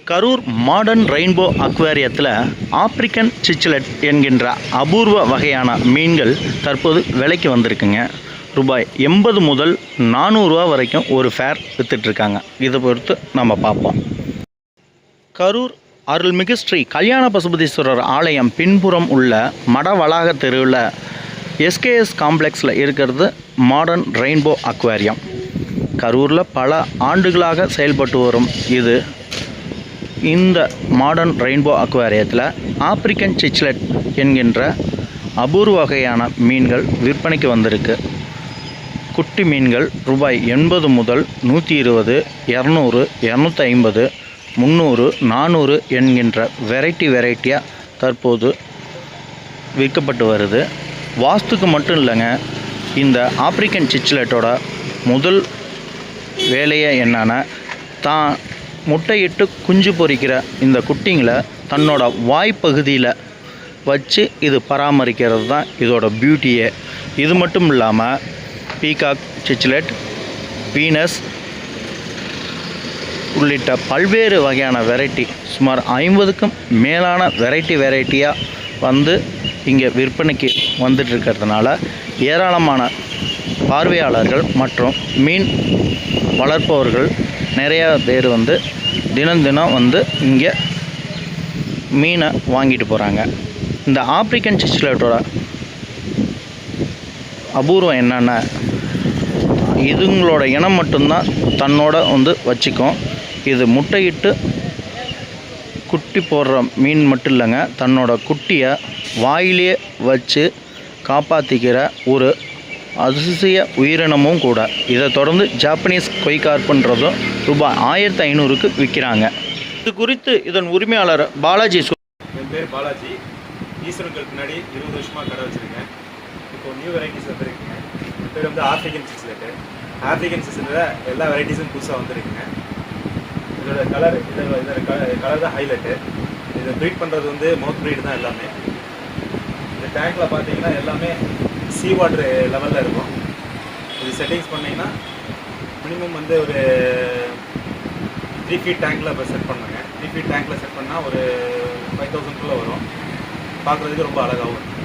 Karur modern rainbow அக்வேரியத்தில் African சிச்சிலட் என்கின்ற அபூர்வ வகையான மீன்கள் தற்போது விலைக்கு வந்திருக்குங்க. ரூபாய் 80 முதல் 400 ரூபா வரைக்கும் ஒரு ஃபேர் விற்றுட்ருக்காங்க. இதை பொறுத்து நம்ம பார்ப்போம். கரூர் அருள்மிகு ஸ்ரீ கல்யாண பசுபதீஸ்வரர் ஆலயம் பின்புறம் உள்ள மட வளாக தெருவில் எஸ்கேஎஸ் காம்ப்ளெக்ஸில் இருக்கிறது மாடர்ன் ரெயின்போ அக்வேரியம். கரூரில் பல ஆண்டுகளாக செயல்பட்டு வரும் இந்த மாடர்ன் ரெயின்போ அக்வேரியத்தில் ஆப்பிரிக்கன் சிச்சிலட் என்கின்ற அபூர்வ வகையான மீன்கள் விற்பனைக்கு வந்திருக்கு. குட்டி மீன்கள் ரூபாய் 80 முதல் 120, 200, 250, 300, 400 என்கின்ற வெரைட்டியாக தற்போது விற்கப்பட்டு வருது. வாஸ்துக்கு மட்டும் இல்லைங்க, இந்த ஆப்பிரிக்கன் சிச்சிலட்டோட முதல் வேலையை என்னன்னா, தான் முட்டையிட்டு குஞ்சு பொரிக்கிற இந்த குட்டிங்களை தன்னோட வாய்ப்பகுதியில் வச்சு இது பராமரிக்கிறது தான் இதோட பியூட்டியே. இது மட்டும் இல்லாமல் பீகாக் சிச்சிலட், வீனஸ் உள்ளிட்ட பல்வேறு வகையான வெரைட்டி, சுமார் 50க்கும் மேலான வெரைட்டியாக வந்து இங்கே விற்பனைக்கு வந்துட்டுருக்கிறதுனால ஏராளமான பார்வையாளர்கள் மற்றும் மீன் வளர்ப்பவர்கள் நிறையா பேர் வந்து தினம் வந்து இங்கே மீனை வாங்கிட்டு போகிறாங்க. இந்த ஆப்பிரிக்கன் சிச்சிலட்டோட அபூர்வம் என்னென்னா, இதுங்களோட இனம் மட்டும்தான் தன்னோட வந்து வச்சுக்கும். இது முட்டையிட்டு குட்டி போடுற மீன் மட்டும் இல்லைங்க, தன்னோட குட்டியை வாயிலே வச்சு காப்பாற்றிக்கிற ஒரு அதிசய உயிரினமும் கூட. இதை தொடர்ந்து ஜாப்பனீஸ் கொய்கார்ப்புன்றதும் ரூபாய் 1500க்கு விற்கிறாங்க. இது குறித்து இதன் உரிமையாளர் பாலாஜி. என் பேர் பாலாஜி. ஈஸ்வரனுக்கு முன்னாடி 20 வருஷமாக கடை வச்சுருக்கேன். இப்போ நியூ வெரைட்டிஸ் வந்துருக்குங்க. என் பேர் வந்து ஆப்பிரிக்கன் சிச்சிலட்டு. ஆப்பிரிக்கன் சிச்சிலட்டில் எல்லா வெரைட்டிஸும் புதுசாக வந்துருக்குங்க. இதோட கலர் தான் ஹைலைட்டு. இதை ப்ரீட் பண்ணுறது வந்து மவுத் ப்ரீட் தான் எல்லாமே. இந்த டேங்கில் பார்த்தீங்கன்னா எல்லாமே சீ வாட்ரு லெவலில் இருக்கும். இது செட்டிங்ஸ் பண்ணிங்கன்னா மினிமம் வந்து ஒரு 3 ஃபீட் டேங்கில் இப்போ செட் பண்ணுங்க. 3 ஃபீட் டேங்கில் செட் பண்ணால் ஒரு 5000 வரும். பார்க்குறதுக்கு ரொம்ப அழகாகவும் இருக்கும்.